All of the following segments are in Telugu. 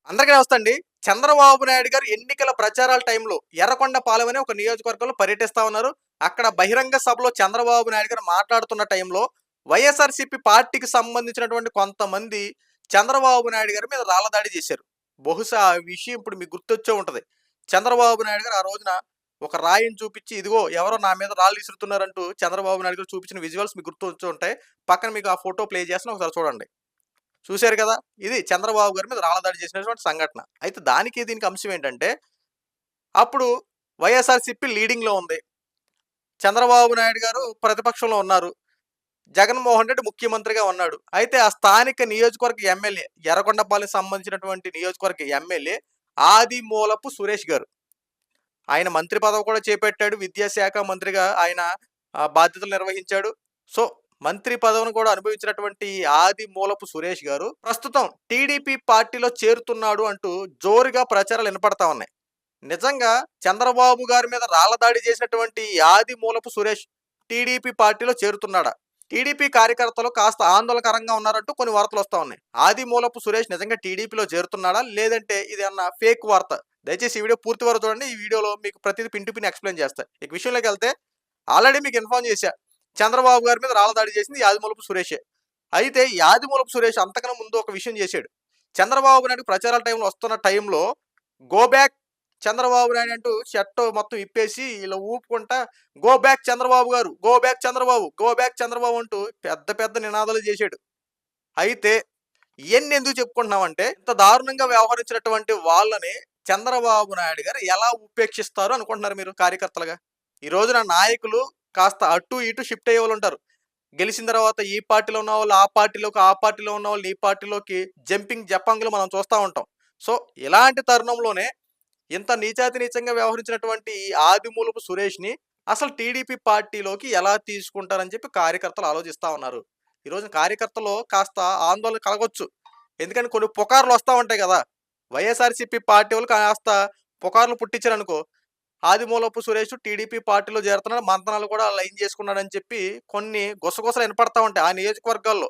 అందరికీ నమస్తే అండి. చంద్రబాబు నాయుడు గారు ఎన్నికల ప్రచారాల టైంలో ఎర్రగొండపాలెం అనే ఒక నియోజకవర్గంలో పర్యటిస్తా ఉన్నారు. అక్కడ బహిరంగ సభలో చంద్రబాబు నాయుడు గారు మాట్లాడుతున్న టైంలో వైఎస్ఆర్‌సీపీ పార్టీకి సంబంధించినటువంటి కొంతమంది చంద్రబాబు నాయుడు గారి మీద రాళ్ల దాడి చేశారు. బహుశా ఆ విషయం ఇప్పుడు మీకు గుర్తొచ్చే ఉంటది. చంద్రబాబు నాయుడు గారు ఆ రోజున ఒక రాయిని చూపించి, ఇదిగో ఎవరో నా మీద రాళ్ళు విసురుతున్నారంటూ చంద్రబాబు నాయుడు గారు చూపించిన విజువల్స్ మీకు గుర్తొచ్చే ఉంటాయి. పక్కన మీకు ఆ ఫోటో ప్లే చేస్తాను, ఒకసారి చూడండి. చూసారు కదా! ఇది చంద్రబాబు గారి మీద రాళ్ల దాడి చేసినటువంటి సంఘటన. అయితే దీనికి అంశం ఏంటంటే, అప్పుడు వైఎస్ఆర్‌సీపీ లీడింగ్‌లో ఉంది. చంద్రబాబు నాయుడు గారు ప్రతిపక్షంలో ఉన్నారు. జగన్మోహన్ రెడ్డి ముఖ్యమంత్రిగా ఉన్నాడు. అయితే ఆ స్థానిక నియోజకవర్గ ఎమ్మెల్యే, ఎర్రగొండపాలెం సంబంధించినటువంటి నియోజకవర్గ ఎమ్మెల్యే ఆదిమూలపు సురేష్ గారు. ఆయన మంత్రి పదవి కూడా చేపట్టాడు. విద్యాశాఖ మంత్రిగా ఆయన బాధ్యతలు నిర్వహించాడు. సో, మంత్రి పదవిని కూడా అనుభవించినటువంటి ఆదిమూలపు సురేష్ గారు ప్రస్తుతం టీడీపీ పార్టీలో చేరుతున్నాడు అంటూ జోరుగా ప్రచారాలు వినపడతా ఉన్నాయి. నిజంగా చంద్రబాబు గారి మీద రాళ్ల దాడి చేసినటువంటి ఆదిమూలపు సురేష్ టీడీపీ పార్టీలో చేరుతున్నాడా? టీడీపీ కార్యకర్తలు కాస్త ఆందోళనకరంగా ఉన్నారంటూ కొన్ని వార్తలు వస్తా ఉన్నాయి. ఆదిమూలపు సురేష్ నిజంగా టీడీపీలో చేరుతున్నాడా? లేదంటే ఇది అన్న ఫేక్ వార్త? దయచేసి ఈ వీడియో పూర్తి వరకు చూడండి. ఈ వీడియోలో మీకు ప్రతిదీ పిన్ టు పిన్ ఎక్స్‌ప్లెయిన్ చేస్తా. ఇక విషయంలోకి వెళ్తే, ఆల్రెడీ మీకు ఇన్ఫార్మ్ చేశా. చంద్రబాబు గారి మీద రాళ్ల దాడి చేసింది ఆదిమూలపు సురేషే. అయితే ఈ ఆదిమూలపు సురేష్ అంతకన్నా ముందు ఒక విషయం చేశాడు. చంద్రబాబు నాయుడు ప్రచారాల టైంలో వస్తున్న టైంలో గో బ్యాక్ చంద్రబాబు నాయుడు అంటూ షర్ట్ మొత్తం ఇప్పేసి ఇలా ఊపుకుంటా, గో బ్యాక్ చంద్రబాబు గారు, go back Chandrababu, go back Chandrababu అంటూ పెద్ద పెద్ద నినాదాలు చేశాడు. అయితే ఇయన్నీ ఎందుకు చెప్పుకుంటున్నామంటే, ఇంత దారుణంగా వ్యవహరించినటువంటి వాళ్ళని చంద్రబాబు నాయుడు గారు ఎలా ఉపేక్షిస్తారు అనుకుంటున్నారు మీరు కార్యకర్తలుగా? ఈ రోజున నాయకులు కాస్త అటు ఇటు షిఫ్ట్ అయ్యేవాళ్ళుంటారు. గెలిచిన తర్వాత ఈ పార్టీలో ఉన్నవాళ్ళు ఆ పార్టీలోకి, ఆ పార్టీలో ఉన్నవాళ్ళు ఈ పార్టీలోకి జంపింగ్ జపాంగ్‌లు మనం చూస్తా ఉంటాం. సో, ఇలాంటి తరుణంలోనే ఇంత నీచాతి నీచంగా వ్యవహరించినటువంటి ఈ ఆదిమూలపు సురేష్‌ని అసలు టీడీపీ పార్టీలోకి ఎలా తీసుకుంటారని చెప్పి కార్యకర్తలు ఆలోచిస్తా ఉన్నారు. ఈ రోజున కార్యకర్తల్లో కాస్త ఆందోళన కలగొచ్చు. ఎందుకంటే కొన్ని పుకార్లు వస్తా ఉంటాయి గదా! వైఎస్ఆర్‌సీపీ పార్టీ వాళ్ళు కాస్త పుకార్లు పుట్టించారనుకో, ఆదిమూలపు సురేష్ టీడీపీ పార్టీలో చేరుతున్నాడు, మంతనాలు కూడా లైన్ చేసుకున్నాడని చెప్పి కొన్ని గుసగుసలు వినపడతా ఉంటాయి ఆ నియోజకవర్గాల్లో.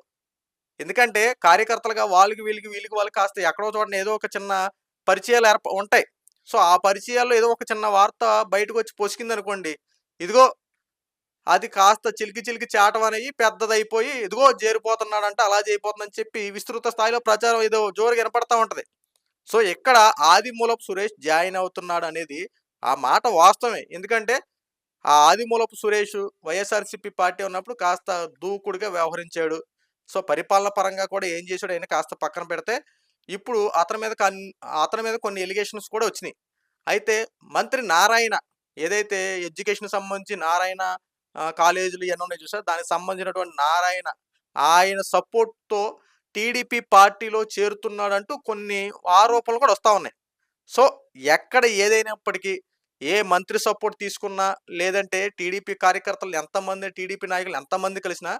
ఎందుకంటే కార్యకర్తలుగా వాళ్ళకి వీళ్ళకి కాస్త ఎక్కడో చోటన ఏదో ఒక చిన్న పరిచయాలు ఉంటాయి. సో, ఆ పరిచయాల్లో ఏదో ఒక చిన్న వార్త బయటకొచ్చి పొసికిందనుకోండి, ఇదిగో అది కాస్త చిలికి చిలికి చాటమనేయి పెద్దదయిపోయి, ఇదిగో చేరిపోతున్నాడంట, అలా చేయబోతుందని చెప్పి విస్తృత స్థాయిలో ప్రచారం ఏదో జోరుగా వినపడతా ఉంటది. సో, ఇక్కడ ఆదిమూలపు సురేష్ జాయిన్ అవుతున్నాడనేది ఆ మాట వాస్తవమే. ఎందుకంటే ఆ ఆదిమూలపు సురేషు వైఎస్ఆర్‌సీపీ పార్టీ ఉన్నప్పుడు కాస్త దూకుడుగా వ్యవహరించాడు. సో, పరిపాలన పరంగా కూడా ఏం చేశాడో అయన్నీ కాస్త పక్కన పెడితే, ఇప్పుడు అతని మీద కొన్ని ఎలిగేషన్స్ కూడా వచ్చినియి. అయితే మంత్రి నారాయణ, ఏదైతే ఎడ్యుకేషన్‌కి సంబంధించి నారాయణ కాలేజీలు ఇయన్నీ ఉన్నాయి చూసారా? దానికి సంబంధించినటువంటి నారాయణ, ఆయన సపోర్ట్‌తో టీడీపీ పార్టీలో చేరుతున్నాడంటూ కొన్ని ఆరోపణలు కూడా వస్తా ఉన్నాయి. సో, ఎక్కడ ఏదైనప్పటికీ, ఏ మంత్రి సపోర్ట్ తీసుకున్నా, లేదంటే టీడీపీ కార్యకర్తలు ఎంతమంది, టీడీపీ నాయకులు ఎంతమంది కలిసినా,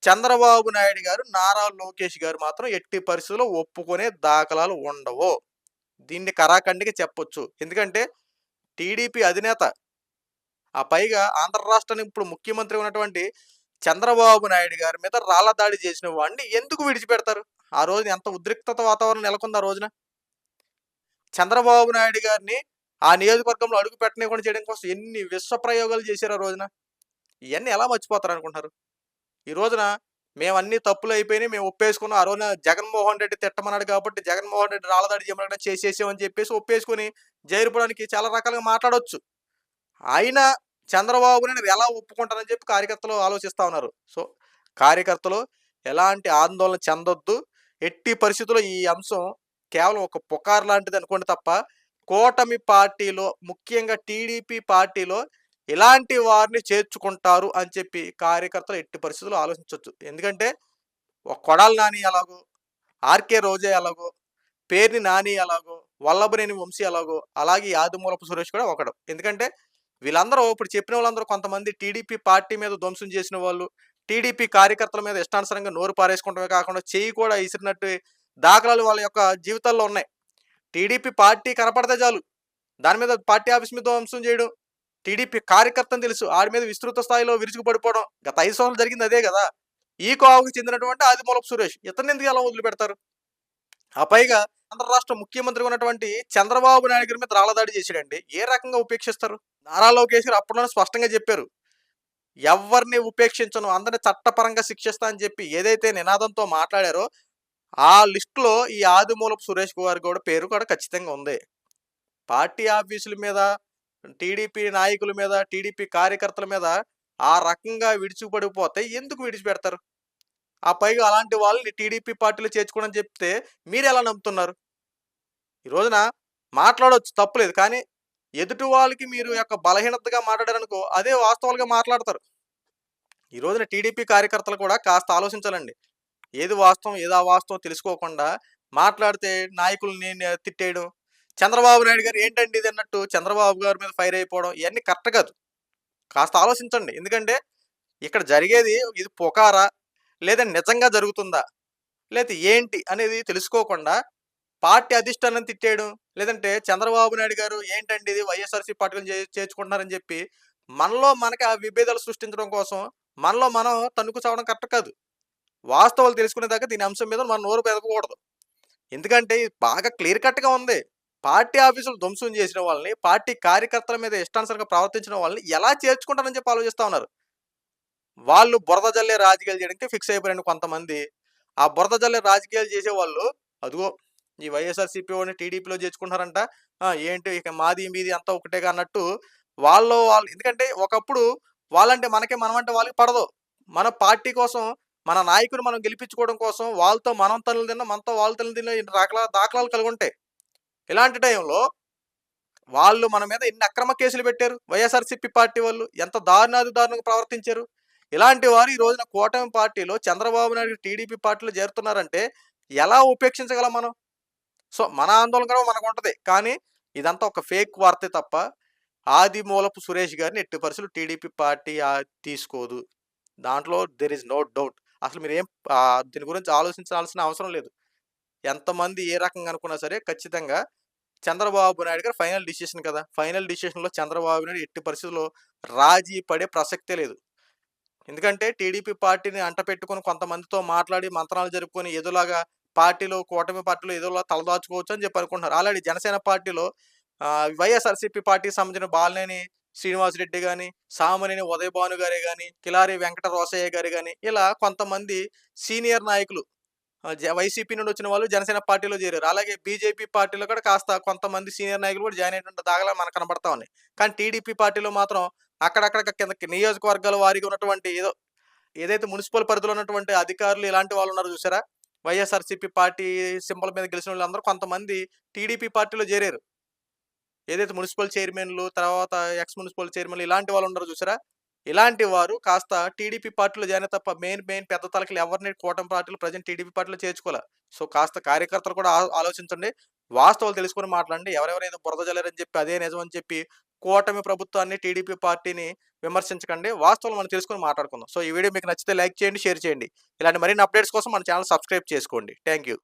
చంద్రబాబు నాయుడు గారు, నారా లోకేష్ గారు మాత్రం ఎట్టి పరిస్థితుల్లో ఒప్పుకునే దాఖలాలు ఉండవు. దీన్ని కరాకండిగా చెప్పొచ్చు. ఎందుకంటే టీడీపీ అధినేత, ఆ పైగా ఆంధ్ర రాష్ట్రానికి ఇప్పుడు ముఖ్యమంత్రి ఉన్నటువంటి చంద్రబాబు నాయుడు గారి మీద రాళ్ల దాడి చేసిన వాడిని ఎందుకు విడిచిపెడతారు? ఆ రోజున ఎంత ఉద్రిక్తత వాతావరణం నెలకొంది ఆ రోజున. చంద్రబాబు నాయుడు గారిని ఆ నియోజకవర్గంలో అడుగు పెట్టనీయకుండా చేయడం కోసం ఎన్ని విశ్వ ప్రయోగాలు చేశారు ఆ రోజున. ఇయన్నీ ఎలా మర్చిపోతారనుకుంటున్నారు? ఈ రోజున మేమన్నీ తప్పులయిపోయినాయి, మేము ఒప్పేసుకున్నాం. ఆ రోజున జగన్మోహన్ రెడ్డి తిట్టమన్నాడు కాబట్టి, జగన్మోహన్ రెడ్డి రాళ్ల దాడి చేయమన్నాడు చేసేసామని చెప్పేసి ఒప్పేసుకొని జైలుపోవడానికి చాలా రకాలుగా మాట్లాడొచ్చు. అయినా చంద్రబాబు నాయుడు ఎలా ఒప్పుకుంటారని చెప్పి కార్యకర్తలు ఆలోచిస్తా ఉన్నారు. సో, కార్యకర్తలు ఎలాంటి ఆందోళన చెందొద్దు. ఎట్టి పరిస్థితుల్లో ఈ అంశం కేవలం ఒక పుకారు లాంటిది అనుకోండి తప్ప, కూటమి పార్టీలో, ముఖ్యంగా టీడీపీ పార్టీలో ఇలాంటి వారిని చేర్చుకుంటారు అని చెప్పి కార్యకర్తలు ఎట్టి పరిస్థితుల్లో ఆలోచించొచ్చు. ఎందుకంటే కొడాలి నాని ఎలాగో, ఆర్‌కే రోజా ఎలాగో, పేర్ని నాని ఎలాగో, వల్లభనేని వంశీ ఎలాగో, అలాగే ఈ ఆదిమూలపు సురేష్ కూడా ఒకడు. ఎందుకంటే వీళ్ళందరూ ఇప్పుడు చెప్పిన వాళ్ళందరూ కొంతమంది టీడీపీ పార్టీ మీద ధ్వంసం చేసిన వాళ్ళు, టీడీపీ కార్యకర్తల మీద ఇష్టానుసారంగా నోరు పారేసుకోవడమే కాకుండా చెయ్యి కూడా ఇసిరినట్టు దాఖలాలు వాళ్ళ యొక్క జీవితాల్లో ఉన్నాయి. టీడీపీ పార్టీ కనపడితే చాలు, దాని మీద పార్టీ ఆఫీస్ మీద ధ్వంసం చేయడం. టీడీపీ కార్యకర్తని తెలుసు, ఆడి మీద విస్తృత స్థాయిలో విరుచుకుపడిపోవడం. గత 5 సంవత్సరాలు జరిగింది అదే గదా! ఈ కోవకు చెందినటువంటి ఆదిమూలపు సురేష్. ఇతన్నెందుకు అలా వదిలిపెడతారు? ఆ పైగా ఆంధ్ర రాష్ట్ర ముఖ్యమంత్రిగా ఉన్నటువంటి చంద్రబాబు నాయుడు గారి మీద రాళ్ళదాడి చేశాడండి. ఏ రకంగా ఉపేక్షిస్తారు? నారా లోకేష్ గారు అప్పట్లోనే స్పష్టంగా చెప్పారు. ఎవ్వరిని ఉపేక్షించను, అందరిని చట్టపరంగా శిక్షిస్తా అని చెప్పి ఏదైతే నినాదంతో మాట్లాడారో, ఆ లిస్ట్‌లో ఈ ఆదిమూలపు సురేష్ గారి కూడా పేరు కూడా ఖచ్చితంగా ఉంది. పార్టీ ఆఫీసుల మీద, టీడీపీ నాయకుల మీద, టీడీపీ కార్యకర్తల మీద ఆ రకంగా విడిచిపడిపోతే ఎందుకు విడిచిపెడతారు? ఆ పైగా అలాంటి వాళ్ళని టీడీపీ పార్టీలో చేర్చుకోనని చెప్తే మీరెలా నమ్ముతున్నారు? ఈ రోజున మాట్లాడొచ్చు తప్పులేదు. కానీ ఎదుటి వాళ్ళకి మీరు యొక్క బలహీనతగా మాట్లాడారనుకో అదే వాస్తవాలుగా మాట్లాడతారు. ఈ రోజున టీడీపీ కార్యకర్తలు కూడా కాస్త ఆలోచించాలండి. ఏది వాస్తవం, ఏది అవాస్తవం తెలుసుకోకుండా మాట్లాడితే నాయకుల్ని తిట్టేయడం. చంద్రబాబు నాయుడు గారు ఏంటండి ఇది అన్నట్టు చంద్రబాబు గారి మీద ఫైర్ అయిపోవడం ఇయన్నీ కరెక్ట్ కాదు. కాస్త ఆలోచించండి. ఎందుకంటే ఇక్కడ జరిగేది ఇది పుకారా? లేదా నిజంగా జరుగుతుందా? లేతే ఏంటి అనేది తెలుసుకోకుండా పార్టీ అధిష్టానాన్ని తిట్టేయడం, లేదంటే చంద్రబాబు నాయుడు గారు ఏంటండి ఇది వైఎస్ఆర్‌సీపీ పార్టీలో చేర్చుకుంటున్నారని చెప్పి మనలో మనకి ఆ విభేదాలు సృష్టించడం కోసం మనలో మనం తన్నుకు చావడం కరెక్ట్ కాదు. వాస్తవాలు తెలుసుకునేదాకా దీని అంశం మీద మనం నోరు మెదపకూడదు. ఎందుకంటే ఇది బాగా క్లియర్ కట్‌గా ఉంది. పార్టీ ఆఫీసులు ధ్వంసం చేసిన వాళ్ళని, పార్టీ కార్యకర్తల మీద ఇష్టానుసారంగా ప్రవర్తించిన వాళ్ళని ఎలా చేర్చుకుంటారని చెప్పి ఆలోచిస్తా ఉన్నారు. వాళ్ళు బురద జల్లే రాజకీయాలు చేయడానికి ఫిక్స్ అయిపోయారండి కొంతమంది. ఆ బురద జల్లే రాజకీయాలు చేసేవాళ్ళు, అదిగో ఈ వైఎస్ఆర్‌సీపీ వాడిని టీడీపీలో చేర్చుకుంటున్నారంట. ఏంటి ఇక మాది, మీది అంతా ఒకటేగా అన్నట్టు వాళ్ళు ఎందుకంటే ఒకప్పుడు వాళ్ళంటే మనకి, మనమంటే వాళ్ళకి పడదు. మన పార్టీ కోసం, మన నాయకుడిని మనం గెలిపించుకోవడం కోసం వాళ్ళతో మనం తన్నులు తిన్నాం, మనతో వాళ్ళు తన్నులు తిన్న ఇన్ని దాఖలాలు కలిగుంటాయి. ఇలాంటి టైంలో వాళ్ళు మన మీద ఎన్ని అక్రమ కేసులు పెట్టారు. వైఎస్ఆర్‌సీపీ పార్టీ వాళ్ళు. ఎంత దారుణాతి దారుణంగా ప్రవర్తించారు. ఇలాంటి వారు ఈ రోజున కూటమి పార్టీలో చంద్రబాబు నాయుడు టీడీపీ పార్టీలో చేరుతున్నారంటే ఎలా ఉపేక్షించగలం మనం? సో, మన ఆందోళన కూడా మనకుంటది. కానీ ఇదంతా ఒక ఫేక్ వార్తే తప్ప ఆదిమూలపు సురేష్ గారిని ఎట్టి పరిస్థితుల్లో టీడీపీ పార్టీ తీసుకోదు. దాంట్లో దేర్ ఈస్ నో డౌట్. అసలు మీరేం దీని గురించి ఆలోచించాల్సిన అవసరం లేదు. ఎంతమంది ఏ రకంగా అనుకున్నా సరే ఖచ్చితంగా చంద్రబాబు నాయుడు గారు ఫైనల్ డిసిషన్ కదా! ఫైనల్ డిసిషన్‌లో చంద్రబాబు నాయుడు ఎట్టి పరిస్థితుల్లో రాజీ పడే ప్రసక్తే లేదు. ఎందుకంటే టీడీపీ పార్టీని అంటపెట్టుకొని కొంతమందితో మాట్లాడి మంత్రాలు జరుపుకొని ఏదోలాగా పార్టీలో కూటమి పార్టీలో ఏదోలా తలదాచుకోవచ్చు అని చెప్పి అనుకుంటున్నారు. ఆల్రెడీ జనసేన పార్టీలో వైఎస్ఆర్‌సీపీ పార్టీకి సంబంధించిన బాలినేని శ్రీనివాసరెడ్డి గాని, సామినేని ఉదయభాను గారే గాని, కిలారి వెంకట రోసయ్య గారు గాని ఇలా కొంతమంది సీనియర్ నాయకులు వైసీపీ నుండి వచ్చిన వాళ్ళు జనసేన పార్టీలో చేరారు. అలాగే బీజేపీ పార్టీలో కూడా కాస్త కొంతమంది సీనియర్ నాయకులు కూడా జాయిన్ అయినటువంటి దాఖలాలు మనకు కనబడతా ఉన్నాయి. కానీ టీడీపీ పార్టీలో మాత్రం అక్కడక్కడ కిందకి నియోజకవర్గాల వారీగా ఉన్నటువంటి ఏదైతే మున్సిపల్ పరిధిలో ఉన్నటువంటి అధికారులు ఇలాంటి వాళ్ళు ఉన్నారో చూసారా? వైఎస్ఆర్‌సీపీ పార్టీ సింబల్ మీద గెలిచిన వాళ్ళందరూ కొంతమంది టీడీపీ పార్టీలో చేరారు. ఏదైతే మున్సిపల్ చైర్మన్‌లు, తర్వాత ఎక్స్ మున్సిపల్ చైర్మన్‌లు ఇలాంటి వాళ్ళు ఉన్నారో చూసారా? ఇలాంటి వారు కాస్త టీడీపీ పార్టీలో చేరిన తప్ప మెయిన్ పెద్ద తలకాయలు ఎవరిని కూటమి పార్టీలో ప్రెజెంట్ టీడీపీ పార్టీలో చేర్చుకోలే. సో, కాస్త కార్యకర్తలు కూడా ఆలోచించండి. వాస్తవాలు తెలుసుకొని మాట్లాడండి. ఎవరెవరు ఏదో బురద జల్లారని చెప్పి అదే నిజం అని చెప్పి కూటమి ప్రభుత్వాన్ని, టీడీపీ పార్టీని విమర్శించకండి. వాస్తవాలు మనం తెలుసుకొని మాట్లాడుకుందాం. సో, ఈ వీడియో మీకు నచ్చితే లైక్ చేయండి, షేర్ చేయండి. ఇలాంటి మరిన్ని అప్డేట్స్ కోసం మన ఛానెల్ సబ్స్క్రైబ్ చేసుకోండి. Thank you.